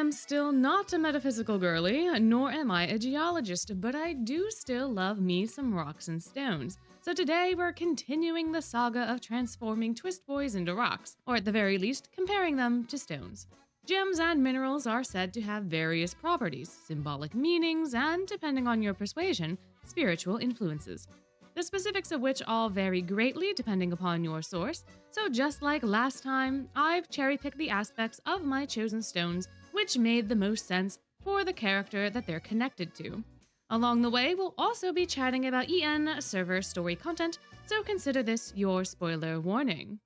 am still not a metaphysical girly, nor am I a geologist, but I do still love me some rocks and stones. So today we're continuing the saga of transforming twist boys into rocks, or at the very least, comparing them to stones. Gems and minerals are said to have various properties, symbolic meanings, and, depending on your persuasion, spiritual influences. The specifics of which all vary greatly depending upon your source, so just like last time, I've cherry-picked the aspects of my chosen stones which made the most sense for the character that they're connected to. Along the way, we'll also be chatting about EN server story content, so consider this your spoiler warning.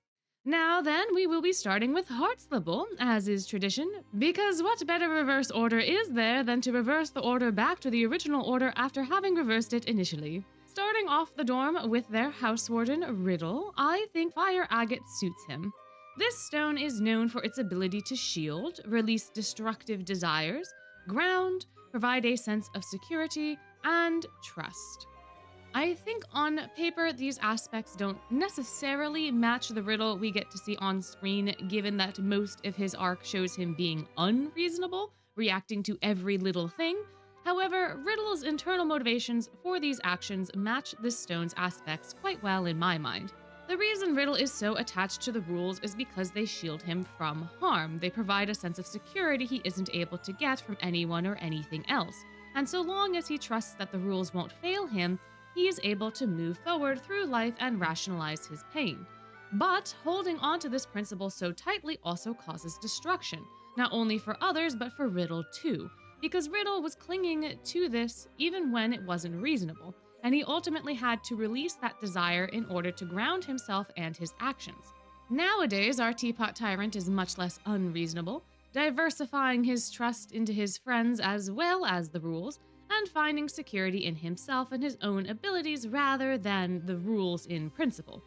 Now then, we will be starting with Heartslipple, as is tradition, because what better reverse order is there than to reverse the order back to the original order after having reversed it initially? Starting off the dorm with their house warden, Riddle, I think fire agate suits him. This stone is known for its ability to shield, release destructive desires, ground, provide a sense of security, and trust. I think on paper, these aspects don't necessarily match the Riddle we get to see on screen, given that most of his arc shows him being unreasonable, reacting to every little thing. However, Riddle's internal motivations for these actions match this stone's aspects quite well in my mind. The reason Riddle is so attached to the rules is because they shield him from harm. They provide a sense of security he isn't able to get from anyone or anything else. And so long as he trusts that the rules won't fail him, he is able to move forward through life and rationalize his pain. But holding on to this principle so tightly also causes destruction, not only for others but for Riddle too, because Riddle was clinging to this even when it wasn't reasonable, and he ultimately had to release that desire in order to ground himself and his actions. Nowadays, our teapot tyrant is much less unreasonable, diversifying his trust into his friends as well as the rules, and finding security in himself and his own abilities rather than the rules in principle.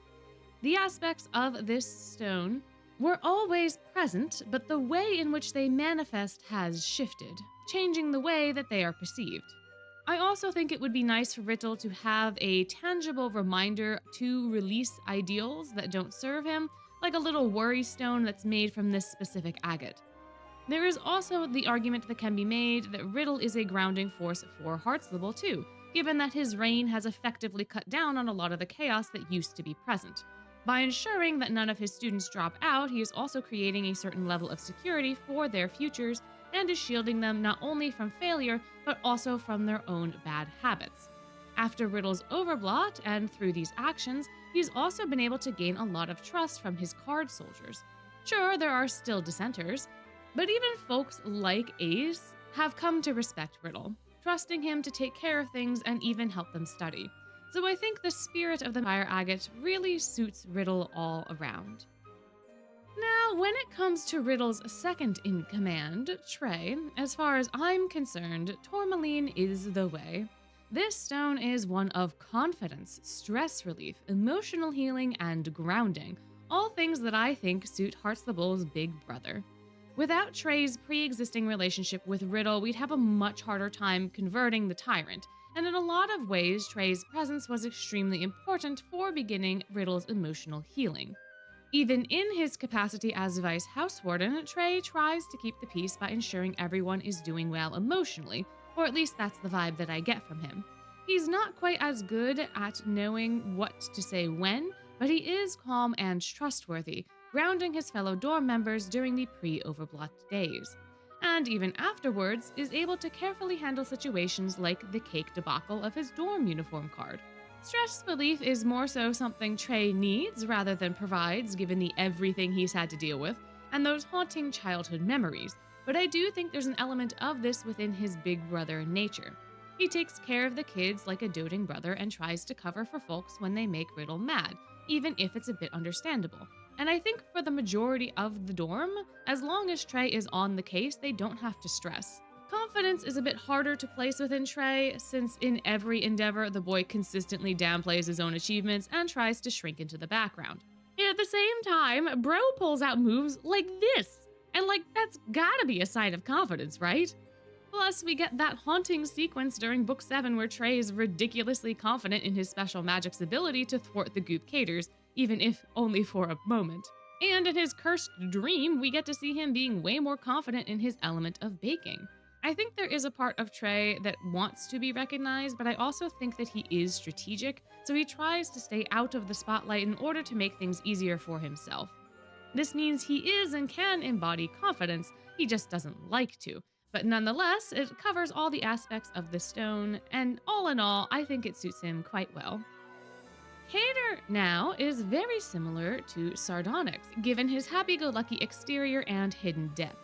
The aspects of this stone were always present, but the way in which they manifest has shifted, changing the way that they are perceived. I also think it would be nice for Riddle to have a tangible reminder to release ideals that don't serve him, like a little worry stone that's made from this specific agate. There is also the argument that can be made that Riddle is a grounding force for Heartslipple too, given that his reign has effectively cut down on a lot of the chaos that used to be present. By ensuring that none of his students drop out, he is also creating a certain level of security for their futures and is shielding them not only from failure, but also from their own bad habits. After Riddle's overblot and through these actions, he's also been able to gain a lot of trust from his card soldiers. Sure, there are still dissenters, but even folks like Ace have come to respect Riddle, trusting him to take care of things and even help them study. So I think the spirit of the fire agate really suits Riddle all around. Now, when it comes to Riddle's second-in-command, Trey, as far as I'm concerned, tourmaline is the way. This stone is one of confidence, stress relief, emotional healing, and grounding, all things that I think suit Heartslipple's big brother. Without Trey's pre-existing relationship with Riddle, we'd have a much harder time converting the tyrant, and in a lot of ways, Trey's presence was extremely important for beginning Riddle's emotional healing. Even in his capacity as Vice House Warden, Trey tries to keep the peace by ensuring everyone is doing well emotionally, or at least that's the vibe that I get from him. He's not quite as good at knowing what to say when, but he is calm and trustworthy, grounding his fellow dorm members during the pre-overblot days. And even afterwards, is able to carefully handle situations like the cake debacle of his dorm uniform card. Stress relief is more so something Trey needs rather than provides, given the everything he's had to deal with, and those haunting childhood memories, but I do think there's an element of this within his big brother nature. He takes care of the kids like a doting brother and tries to cover for folks when they make Riddle mad, even if it's a bit understandable. And I think for the majority of the dorm, as long as Trey is on the case, they don't have to stress. Confidence is a bit harder to place within Trey, since in every endeavor, the boy consistently downplays his own achievements and tries to shrink into the background. Yet at the same time, Bro pulls out moves like this, and that's gotta be a sign of confidence, right? Plus, we get that haunting sequence during Book 7 where Trey is ridiculously confident in his special magic's ability to thwart the Goop Caters, even if only for a moment. And in his cursed dream, we get to see him being way more confident in his element of baking. I think there is a part of Trey that wants to be recognized, but I also think that he is strategic, so he tries to stay out of the spotlight in order to make things easier for himself. This means he is and can embody confidence, he just doesn't like to. But nonetheless, it covers all the aspects of the stone, and all in all, I think it suits him quite well. Hader now is very similar to Sardonyx, given his happy-go-lucky exterior and hidden depth.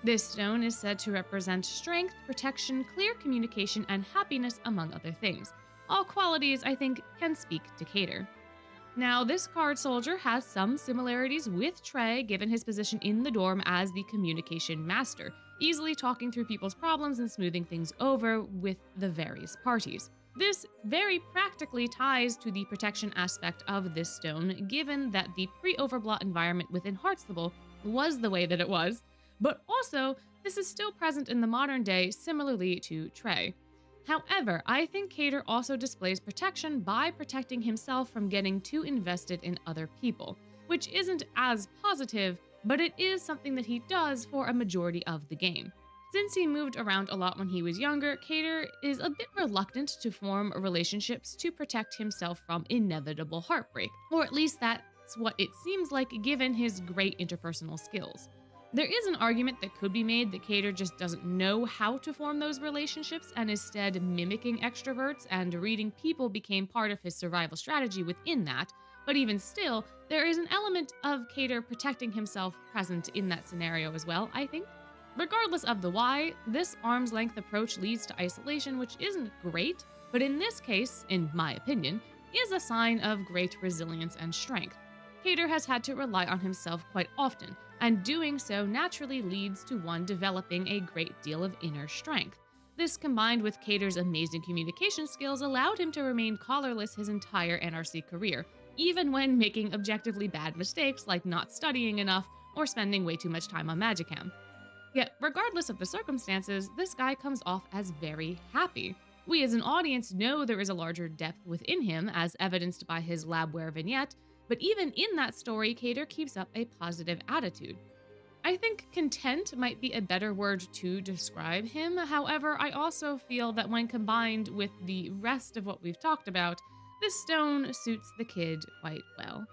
This stone is said to represent strength, protection, clear communication, and happiness, among other things. All qualities, I think, can speak to Hader. Now, this card soldier has some similarities with Trey, given his position in the dorm as the communication master, easily talking through people's problems and smoothing things over with the various parties. This very practically ties to the protection aspect of this stone, given that the pre-Overblot environment within Heartstable was the way that it was, but also this is still present in the modern day similarly to Trey. However, I think Hader also displays protection by protecting himself from getting too invested in other people, which isn't as positive, but it is something that he does for a majority of the game. Since he moved around a lot when he was younger, Hader is a bit reluctant to form relationships to protect himself from inevitable heartbreak, or at least that's what it seems like given his great interpersonal skills. There is an argument that could be made that Hader just doesn't know how to form those relationships and instead mimicking extroverts and reading people became part of his survival strategy within that, but even still, there is an element of Hader protecting himself present in that scenario as well, I think. Regardless of the why, this arm's length approach leads to isolation, which isn't great, but in this case, in my opinion, is a sign of great resilience and strength. Hader has had to rely on himself quite often, and doing so naturally leads to one developing a great deal of inner strength. This, combined with Hader's amazing communication skills, allowed him to remain collarless his entire NRC career, even when making objectively bad mistakes like not studying enough or spending way too much time on Magicam. Yet, regardless of the circumstances, this guy comes off as very happy. We as an audience know there is a larger depth within him, as evidenced by his labware vignette, but even in that story, Hader keeps up a positive attitude. I think content might be a better word to describe him, however, I also feel that when combined with the rest of what we've talked about, this stone suits the kid quite well.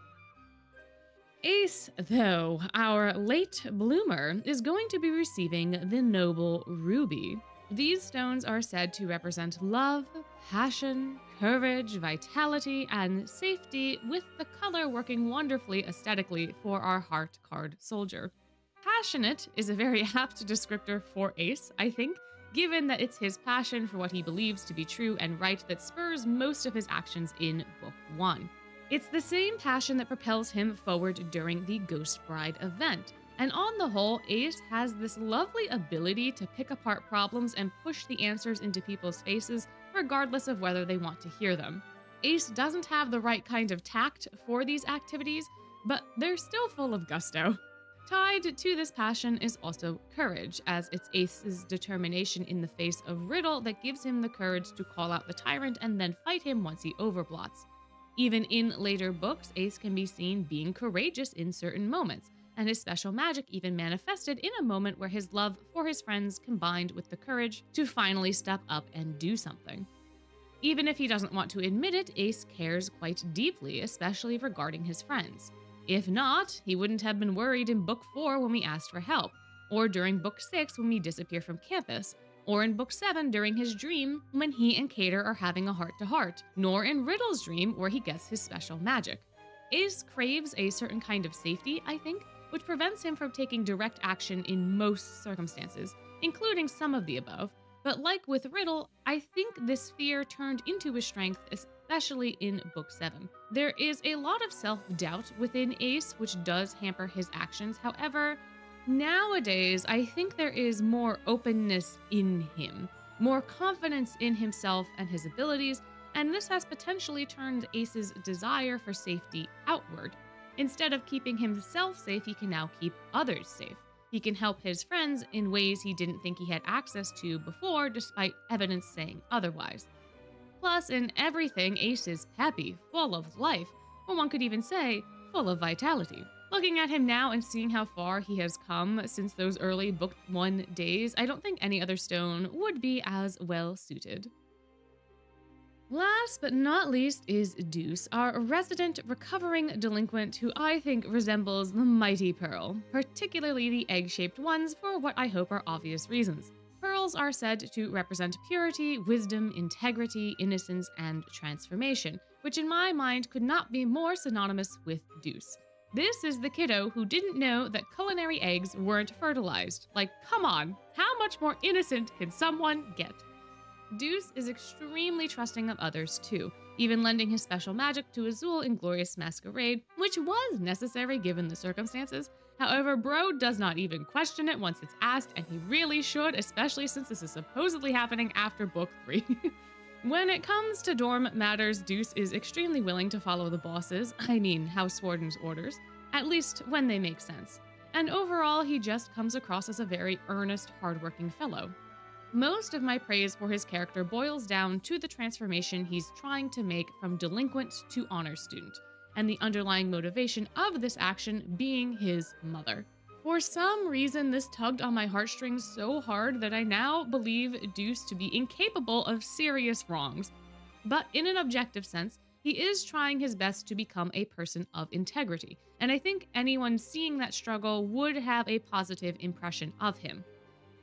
Ace, though, our late bloomer, is going to be receiving the Noble Ruby. These stones are said to represent love, passion, courage, vitality, and safety, with the color working wonderfully aesthetically for our heart card soldier. Passionate is a very apt descriptor for Ace, I think, given that it's his passion for what he believes to be true and right that spurs most of his actions in Book 1. It's the same passion that propels him forward during the Ghost Bride event. And on the whole, Ace has this lovely ability to pick apart problems and push the answers into people's faces, regardless of whether they want to hear them. Ace doesn't have the right kind of tact for these activities, but they're still full of gusto. Tied to this passion is also courage, as it's Ace's determination in the face of Riddle that gives him the courage to call out the tyrant and then fight him once he overblots. Even in later books, Ace can be seen being courageous in certain moments, and his special magic even manifested in a moment where his love for his friends combined with the courage to finally step up and do something. Even if he doesn't want to admit it, Ace cares quite deeply, especially regarding his friends. If not, he wouldn't have been worried in Book 4 when we asked for help, or during Book 6 when we disappear from campus, or in Book 7 during his dream when he and Hader are having a heart-to-heart, nor in Riddle's dream where he gets his special magic. Ace craves a certain kind of safety, I think, which prevents him from taking direct action in most circumstances, including some of the above. But like with Riddle, I think this fear turned into his strength, especially in Book 7. There is a lot of self-doubt within Ace, which does hamper his actions. However, nowadays, I think there is more openness in him, more confidence in himself and his abilities, and this has potentially turned Ace's desire for safety outward. Instead of keeping himself safe, he can now keep others safe. He can help his friends in ways he didn't think he had access to before, despite evidence saying otherwise. Plus, in everything, Ace is happy, full of life, or one could even say, full of vitality. Looking at him now and seeing how far he has come since those early Book 1 days, I don't think any other stone would be as well suited. Last but not least is Deuce, our resident recovering delinquent who I think resembles the mighty Pearl, particularly the egg-shaped ones for what I hope are obvious reasons. Pearls are said to represent purity, wisdom, integrity, innocence, and transformation, which in my mind could not be more synonymous with Deuce. This is the kiddo who didn't know that culinary eggs weren't fertilized. Like, come on, how much more innocent can someone get? Deuce is extremely trusting of others too, even lending his special magic to Azul in Glorious Masquerade, which was necessary given the circumstances. However, Bro does not even question it once it's asked, and he really should, especially since this is supposedly happening after Book 3. When it comes to dorm matters, Deuce is extremely willing to follow the boss's, House Warden's orders, at least when they make sense. And overall, he just comes across as a very earnest, hardworking fellow. Most of my praise for his character boils down to the transformation he's trying to make from delinquent to honor student, and the underlying motivation of this action being his mother. For some reason, this tugged on my heartstrings so hard that I now believe Deuce to be incapable of serious wrongs. But in an objective sense, he is trying his best to become a person of integrity, and I think anyone seeing that struggle would have a positive impression of him.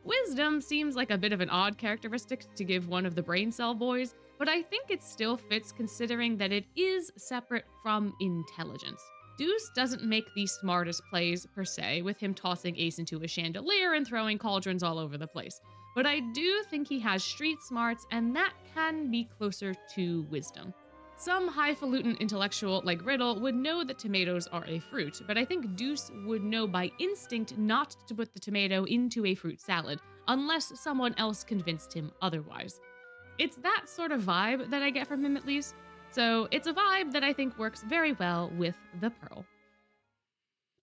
Wisdom seems like a bit of an odd characteristic to give one of the brain cell boys, but I think it still fits considering that it is separate from intelligence. Deuce doesn't make the smartest plays per se, with him tossing Ace into a chandelier and throwing cauldrons all over the place, but I do think he has street smarts, and that can be closer to wisdom. Some highfalutin intellectual like Riddle would know that tomatoes are a fruit, but I think Deuce would know by instinct not to put the tomato into a fruit salad, unless someone else convinced him otherwise. It's that sort of vibe that I get from him at least, so it's a vibe that I think works very well with the Pearl.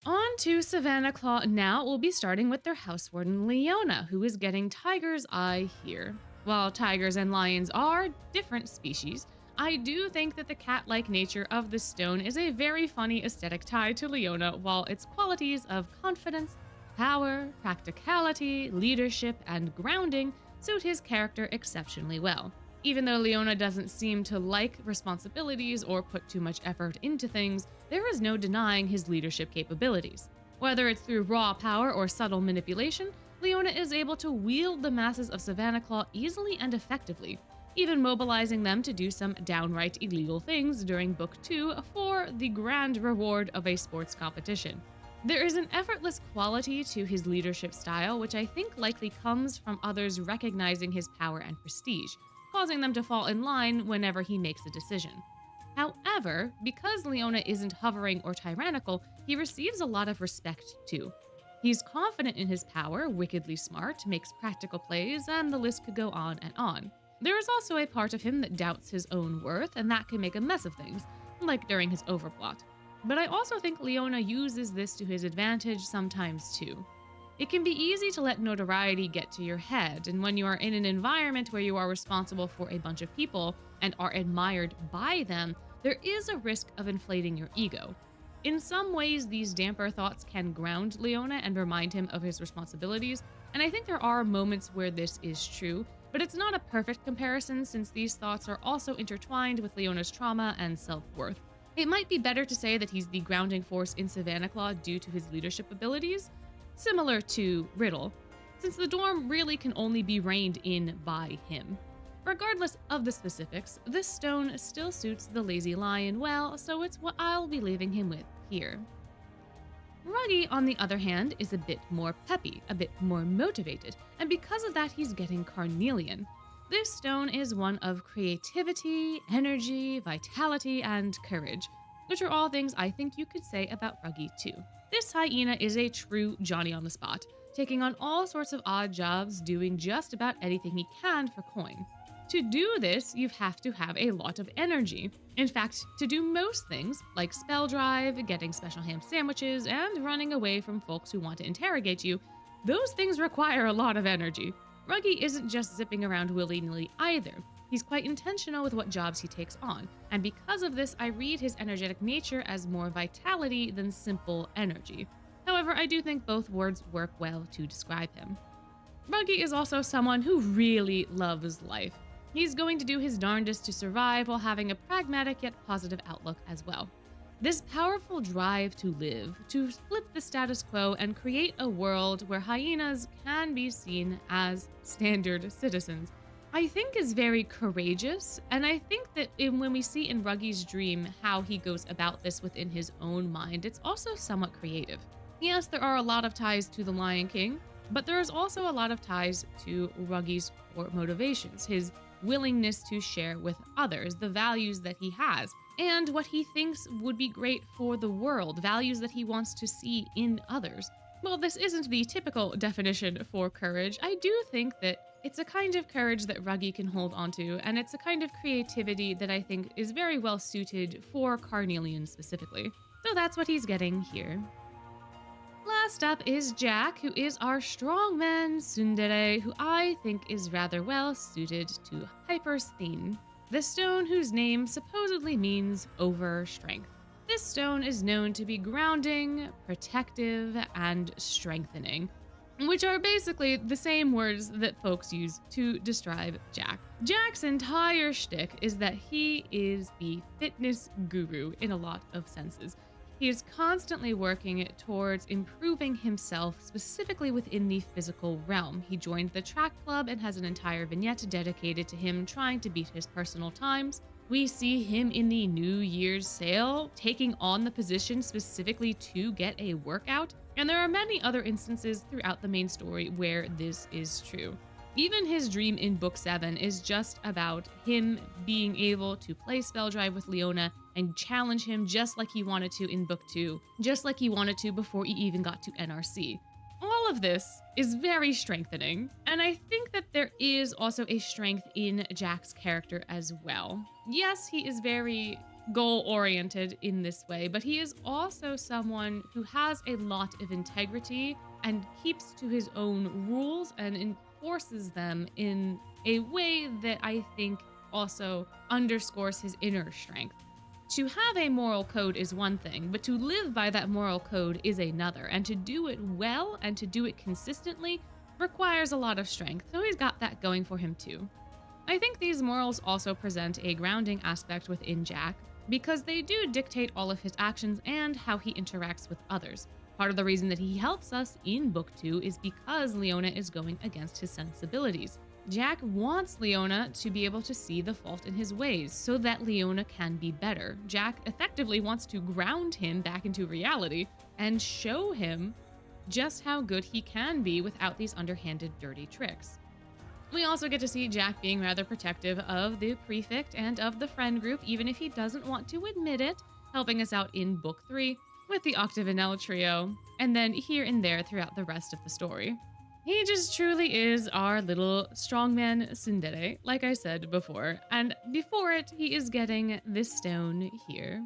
On to Savannah Claw now. We'll be starting with their house warden Leona, who is getting tiger's eye here. While tigers and lions are different species, I do think that the cat-like nature of this stone is a very funny aesthetic tie to Leona, while its qualities of confidence, power, practicality, leadership, and grounding suit his character exceptionally well. Even though Leona doesn't seem to like responsibilities or put too much effort into things, there is no denying his leadership capabilities. Whether it's through raw power or subtle manipulation, Leona is able to wield the masses of Savannah Claw easily and effectively, even mobilizing them to do some downright illegal things during Book 2 for the grand reward of a sports competition. There is an effortless quality to his leadership style, which I think likely comes from others recognizing his power and prestige, causing them to fall in line whenever he makes a decision. However, because Leona isn't hovering or tyrannical, he receives a lot of respect too. He's confident in his power, wickedly smart, makes practical plays, and the list could go on and on. There is also a part of him that doubts his own worth, and that can make a mess of things, like during his overplot. But I also think Leona uses this to his advantage sometimes too. It can be easy to let notoriety get to your head, and when you are in an environment where you are responsible for a bunch of people and are admired by them, there is a risk of inflating your ego. In some ways, these damper thoughts can ground Leona and remind him of his responsibilities, and I think there are moments where this is true, but it's not a perfect comparison since these thoughts are also intertwined with Leona's trauma and self-worth. It might be better to say that he's the grounding force in Savannah Claw due to his leadership abilities, similar to Riddle, since the dorm really can only be reined in by him. Regardless of the specifics, this stone still suits the lazy lion well, so it's what I'll be leaving him with here. Ruggie, on the other hand, is a bit more peppy, a bit more motivated, and because of that he's getting carnelian. This stone is one of creativity, energy, vitality, and courage, which are all things I think you could say about Ruggie too. This hyena is a true Johnny on the spot, taking on all sorts of odd jobs, doing just about anything he can for coin. To do this, you have to have a lot of energy. In fact, to do most things, like spell drive, getting special ham sandwiches, and running away from folks who want to interrogate you, those things require a lot of energy. Ruggie isn't just zipping around willy-nilly either. He's quite intentional with what jobs he takes on, and because of this, I read his energetic nature as more vitality than simple energy. However, I do think both words work well to describe him. Ruggie is also someone who really loves life. He's going to do his darndest to survive while having a pragmatic yet positive outlook as well. This powerful drive to live, to flip the status quo and create a world where hyenas can be seen as standard citizens, I think is very courageous, and I think that when we see in Ruggie's dream how he goes about this within his own mind, it's also somewhat creative. Yes, there are a lot of ties to the Lion King, but there is also a lot of ties to Ruggie's core motivations, his willingness to share with others, the values that he has, and what he thinks would be great for the world, values that he wants to see in others. While this isn't the typical definition for courage, I do think that it's a kind of courage that Ruggie can hold onto, and it's a kind of creativity that I think is very well suited for Carnelian specifically. So that's what he's getting here. Last up is Jack, who is our strongman tsundere, who I think is rather well suited to hypersthene, the stone whose name supposedly means overstrength. This stone is known to be grounding, protective, and strengthening, which are basically the same words that folks use to describe Jack. Jack's entire shtick is that he is the fitness guru in a lot of senses. He is constantly working towards improving himself, specifically within the physical realm. He joined the track club and has an entire vignette dedicated to him trying to beat his personal times. We see him in the New Year's sale, taking on the position specifically to get a workout, and there are many other instances throughout the main story where this is true. Even his dream in Book 7 is just about him being able to play Spell Drive with Leona and challenge him just like he wanted to in Book 2, just like he wanted to before he even got to NRC. All of this is very strengthening, and I think that there is also a strength in Jack's character as well. Yes, he is very goal-oriented in this way, but he is also someone who has a lot of integrity and keeps to his own rules and enforces them in a way that I think also underscores his inner strength. To have a moral code is one thing, but to live by that moral code is another, and to do it well and to do it consistently requires a lot of strength, so he's got that going for him too. I think these morals also present a grounding aspect within Jack, because they do dictate all of his actions and how he interacts with others. Part of the reason that he helps us in Book 2 is because Leona is going against his sensibilities. Jack wants Leona to be able to see the fault in his ways so that Leona can be better. Jack effectively wants to ground him back into reality and show him just how good he can be without these underhanded, dirty tricks. We also get to see Jack being rather protective of the prefect and of the friend group, even if he doesn't want to admit it, helping us out in Book 3 with the Octavanel trio, and then here and there throughout the rest of the story. He just truly is our little strongman tsundere, like I said before, and before it, he is getting this stone here.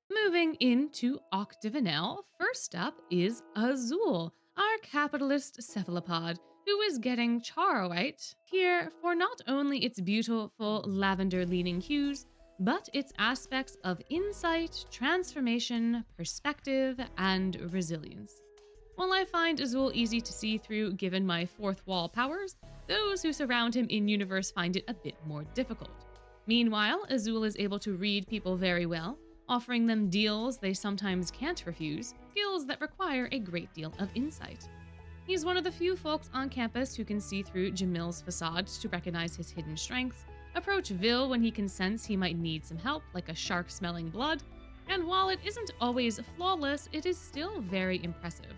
Moving into Octavanel, first up is Azul, our capitalist cephalopod, who is getting Charwhite here for not only its beautiful lavender-leaning hues, but its aspects of insight, transformation, perspective, and resilience. While I find Azul easy to see through given my fourth wall powers, those who surround him in universe find it a bit more difficult. Meanwhile, Azul is able to read people very well, offering them deals they sometimes can't refuse, skills that require a great deal of insight. He's one of the few folks on campus who can see through Jamil's facade to recognize his hidden strengths, approach Vil when he can sense he might need some help, like a shark smelling blood, and while it isn't always flawless, it is still very impressive.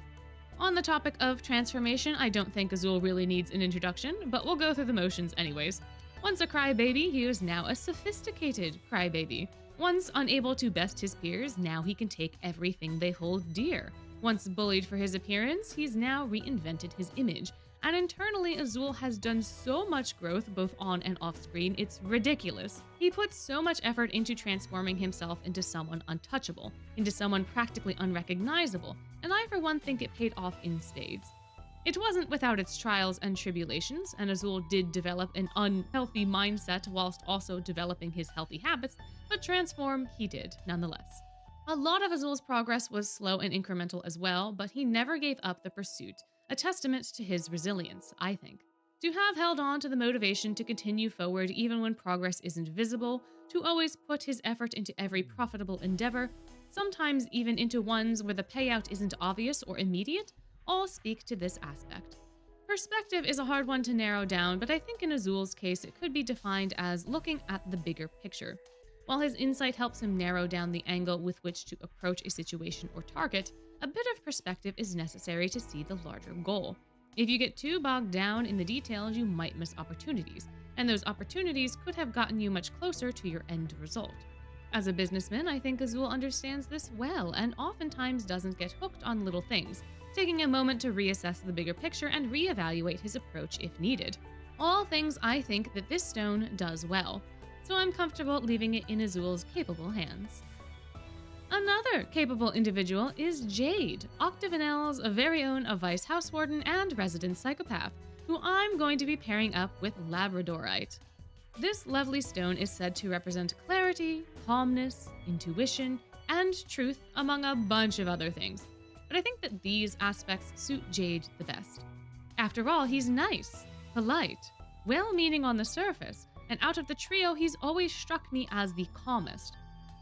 On the topic of transformation, I don't think Azul really needs an introduction, but we'll go through the motions anyways. Once a crybaby, he is now a sophisticated crybaby. Once unable to best his peers, now he can take everything they hold dear. Once bullied for his appearance, he's now reinvented his image. And internally, Azul has done so much growth both on and off screen, it's ridiculous. He puts so much effort into transforming himself into someone untouchable, into someone practically unrecognizable, and I for one think it paid off in spades. It wasn't without its trials and tribulations, and Azul did develop an unhealthy mindset whilst also developing his healthy habits, but transform he did nonetheless. A lot of Azul's progress was slow and incremental as well, but he never gave up the pursuit, a testament to his resilience, I think. To have held on to the motivation to continue forward even when progress isn't visible, to always put his effort into every profitable endeavor, sometimes even into ones where the payout isn't obvious or immediate, all speak to this aspect. Perspective is a hard one to narrow down, but I think in Azul's case it could be defined as looking at the bigger picture. While his insight helps him narrow down the angle with which to approach a situation or target, a bit of perspective is necessary to see the larger goal. If you get too bogged down in the details, you might miss opportunities, and those opportunities could have gotten you much closer to your end result. As a businessman, I think Azul understands this well and oftentimes doesn't get hooked on little things, taking a moment to reassess the bigger picture and reevaluate his approach if needed. All things I think that this stone does well, so I'm comfortable leaving it in Azul's capable hands. Another capable individual is Jade, Octavanel's very own Vice Housewarden and resident psychopath, who I'm going to be pairing up with Labradorite. This lovely stone is said to represent clarity, calmness, intuition, and truth, among a bunch of other things. But I think that these aspects suit Jade the best. After all, he's nice, polite, well-meaning on the surface, and out of the trio, he's always struck me as the calmest.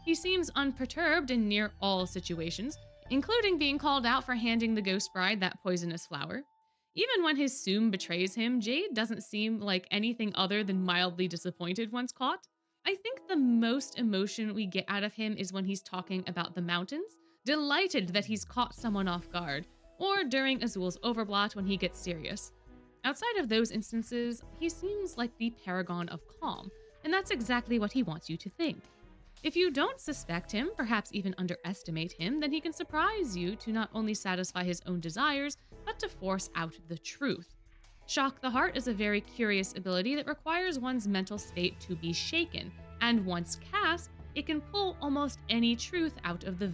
He seems unperturbed in near all situations, including being called out for handing the ghost bride that poisonous flower. Even when his Soom betrays him, Jade doesn't seem like anything other than mildly disappointed once caught. I think the most emotion we get out of him is when he's talking about the mountains, delighted that he's caught someone off guard, or during Azul's overblot when he gets serious. Outside of those instances, he seems like the paragon of calm, and that's exactly what he wants you to think. If you don't suspect him, perhaps even underestimate him, then he can surprise you to not only satisfy his own desires, but to force out the truth. Shock the Heart is a very curious ability that requires one's mental state to be shaken, and once cast, it can pull almost any truth out of the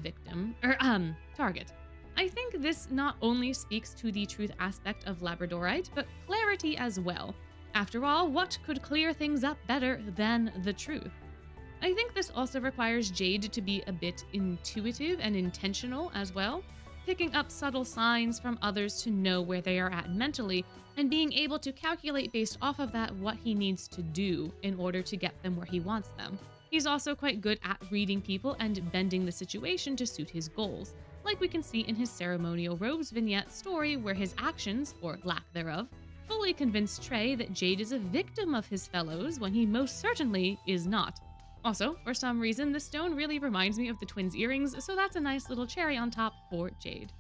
target. I think this not only speaks to the truth aspect of Labradorite, but clarity as well. After all, what could clear things up better than the truth? I think this also requires Jade to be a bit intuitive and intentional as well, picking up subtle signs from others to know where they are at mentally, and being able to calculate based off of that what he needs to do in order to get them where he wants them. He's also quite good at reading people and bending the situation to suit his goals, like we can see in his ceremonial robes vignette story where his actions, or lack thereof, fully convince Trey that Jade is a victim of his fellows when he most certainly is not. Also, for some reason, the stone really reminds me of the twins' earrings, so that's a nice little cherry on top for Jade.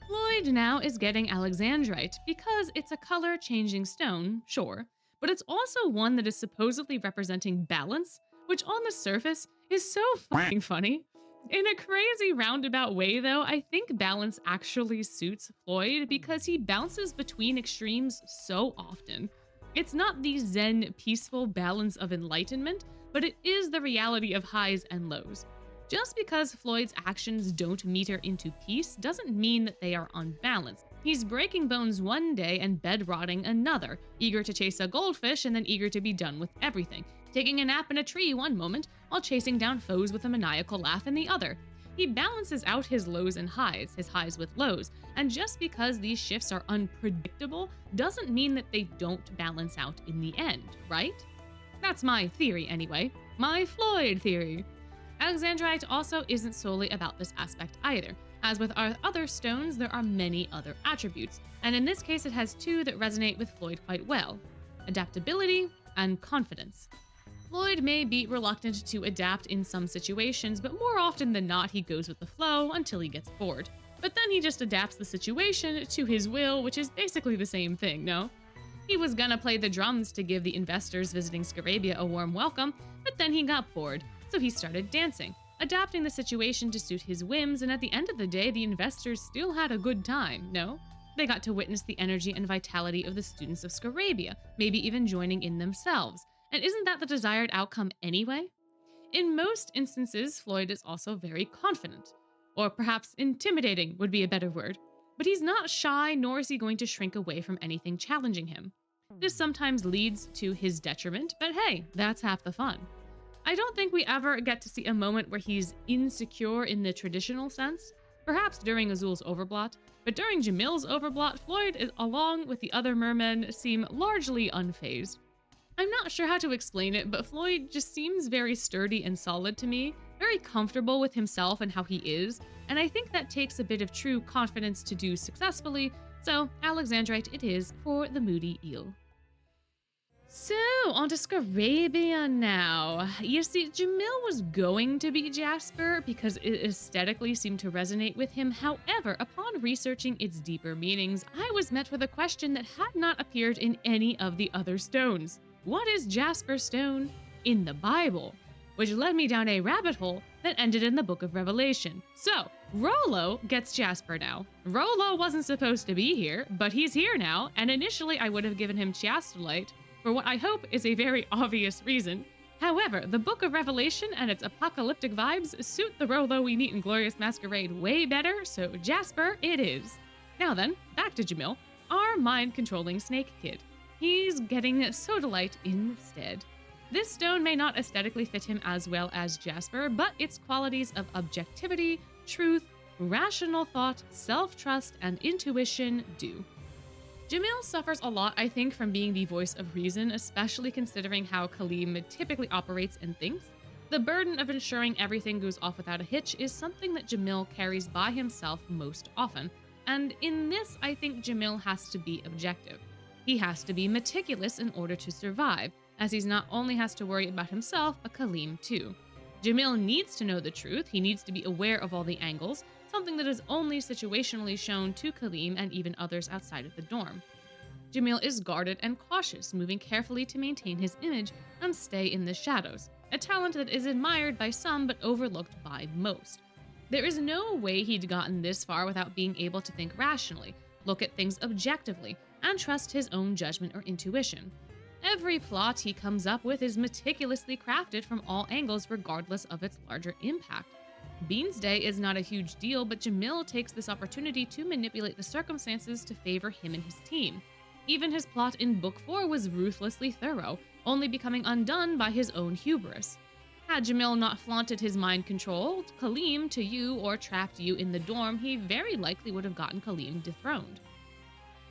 Floyd now is getting Alexandrite because it's a color-changing stone, sure, but it's also one that is supposedly representing balance, which on the surface is so fucking funny. In a crazy roundabout way, though, I think balance actually suits Floyd because he bounces between extremes so often. It's not the zen, peaceful balance of enlightenment, but it is the reality of highs and lows. Just because Floyd's actions don't meter into peace doesn't mean that they are unbalanced. He's breaking bones one day and bed-rotting another, eager to chase a goldfish and then eager to be done with everything, taking a nap in a tree one moment while chasing down foes with a maniacal laugh in the other. He balances out his lows and highs, his highs with lows, and just because these shifts are unpredictable doesn't mean that they don't balance out in the end, right? That's my theory anyway. My Floyd theory. Alexandrite also isn't solely about this aspect either. As with our other stones, there are many other attributes, and in this case it has two that resonate with Floyd quite well: adaptability and confidence. Floyd may be reluctant to adapt in some situations, but more often than not he goes with the flow until he gets bored. But then he just adapts the situation to his will, which is basically the same thing, no? He was gonna play the drums to give the investors visiting Scarabia a warm welcome, but then he got bored, so he started dancing, adapting the situation to suit his whims, and at the end of the day, the investors still had a good time, no? They got to witness the energy and vitality of the students of Scarabia, maybe even joining in themselves. And isn't that the desired outcome anyway? In most instances, Floyd is also very confident. Or perhaps intimidating would be a better word. But he's not shy, nor is he going to shrink away from anything challenging him. This sometimes leads to his detriment, but hey, that's half the fun. I don't think we ever get to see a moment where he's insecure in the traditional sense, perhaps during Azul's overblot, but during Jamil's overblot, Floyd, along with the other mermen, seem largely unfazed. I'm not sure how to explain it, but Floyd just seems very sturdy and solid to me, very comfortable with himself and how he is, and I think that takes a bit of true confidence to do successfully, so Alexandrite it is for the moody eel. So, on to Scarabia now. You see, Jamil was going to be Jasper because it aesthetically seemed to resonate with him. However, upon researching its deeper meanings, I was met with a question that had not appeared in any of the other stones. What is Jasper Stone in the Bible? Which led me down a rabbit hole that ended in the Book of Revelation. So, Rollo gets Jasper now. Rollo wasn't supposed to be here, but he's here now, and initially I would have given him Chastolite, for what I hope is a very obvious reason. However, the Book of Revelation and its apocalyptic vibes suit the Rollo we meet in Glorious Masquerade way better, so Jasper it is. Now then, back to Jamil, our mind-controlling snake kid. He's getting Sodalite instead. This stone may not aesthetically fit him as well as Jasper, but its qualities of objectivity, truth, rational thought, self-trust, and intuition do. Jamil suffers a lot, I think, from being the voice of reason, especially considering how Kalim typically operates and thinks. The burden of ensuring everything goes off without a hitch is something that Jamil carries by himself most often, and in this, I think Jamil has to be objective. He has to be meticulous in order to survive, as he's not only has to worry about himself, but Kalim too. Jamil needs to know the truth, he needs to be aware of all the angles, something that is only situationally shown to Kalim and even others outside of the dorm. Jamil is guarded and cautious, moving carefully to maintain his image and stay in the shadows, a talent that is admired by some but overlooked by most. There is no way he'd gotten this far without being able to think rationally, look at things objectively, and trust his own judgment or intuition. Every plot he comes up with is meticulously crafted from all angles regardless of its larger impact. Bean's Day is not a huge deal, but Jamil takes this opportunity to manipulate the circumstances to favor him and his team. Even his plot in Book 4 was ruthlessly thorough, only becoming undone by his own hubris. Had Jamil not flaunted his mind control, Kalim to you, or trapped you in the dorm, he very likely would have gotten Kalim dethroned.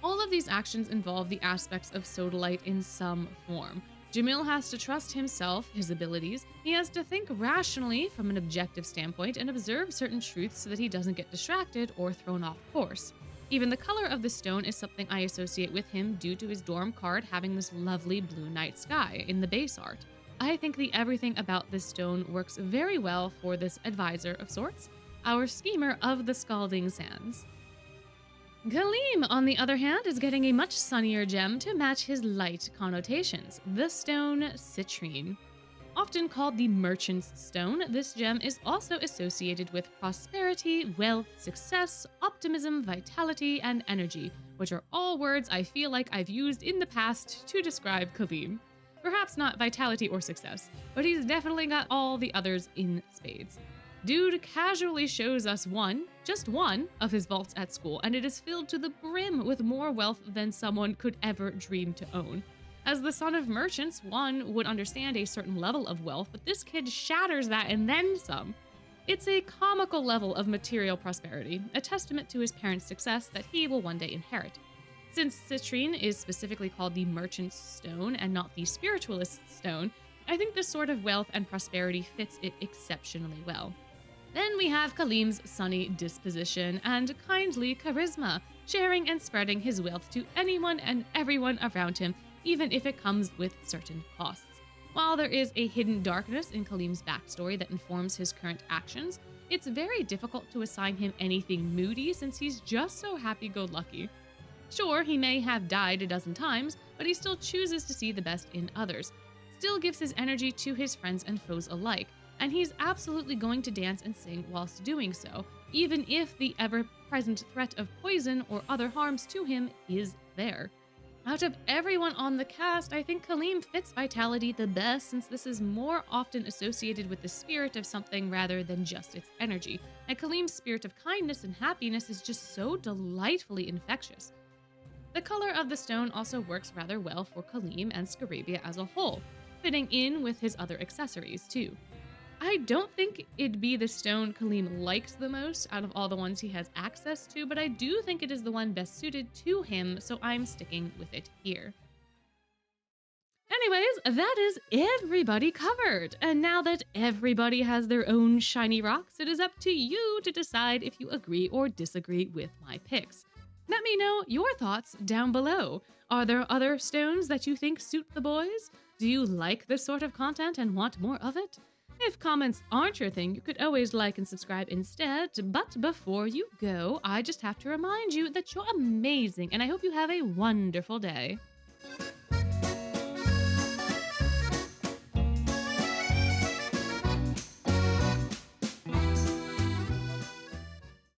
All of these actions involve the aspects of Sodalite in some form. Jamil has to trust himself, his abilities. He has to think rationally from an objective standpoint and observe certain truths so that he doesn't get distracted or thrown off course. Even the color of the stone is something I associate with him due to his dorm card having this lovely blue night sky in the base art. I think the everything about this stone works very well for this advisor of sorts, our schemer of the Scalding Sands. Kalim, on the other hand, is getting a much sunnier gem to match his light connotations, the stone citrine. Often called the merchant's stone, this gem is also associated with prosperity, wealth, success, optimism, vitality, and energy, which are all words I feel like I've used in the past to describe Kalim. Perhaps not vitality or success, but he's definitely got all the others in spades. Dude casually shows us just one, of his vaults at school, and it is filled to the brim with more wealth than someone could ever dream to own. As the son of merchants, one would understand a certain level of wealth, but this kid shatters that and then some. It's a comical level of material prosperity, a testament to his parents' success that he will one day inherit. Since citrine is specifically called the merchant's stone and not the spiritualist's stone, I think this sort of wealth and prosperity fits it exceptionally well. Then we have Kalim's sunny disposition and kindly charisma, sharing and spreading his wealth to anyone and everyone around him, even if it comes with certain costs. While there is a hidden darkness in Kalim's backstory that informs his current actions, it's very difficult to assign him anything moody since he's just so happy-go-lucky. Sure, he may have died a dozen times, but he still chooses to see the best in others, still gives his energy to his friends and foes alike, and he's absolutely going to dance and sing whilst doing so, even if the ever-present threat of poison or other harms to him is there. Out of everyone on the cast, I think Kalim fits vitality the best since this is more often associated with the spirit of something rather than just its energy. And Kalim's spirit of kindness and happiness is just so delightfully infectious. The color of the stone also works rather well for Kalim and Scarabia as a whole, fitting in with his other accessories too. I don't think it'd be the stone Kalim likes the most out of all the ones he has access to, but I do think it is the one best suited to him, so I'm sticking with it here. Anyways, that is everybody covered. And now that everybody has their own shiny rocks, it is up to you to decide if you agree or disagree with my picks. Let me know your thoughts down below. Are there other stones that you think suit the boys? Do you like this sort of content and want more of it? If comments aren't your thing, you could always like and subscribe instead. But before you go, I just have to remind you that you're amazing and I hope you have a wonderful day.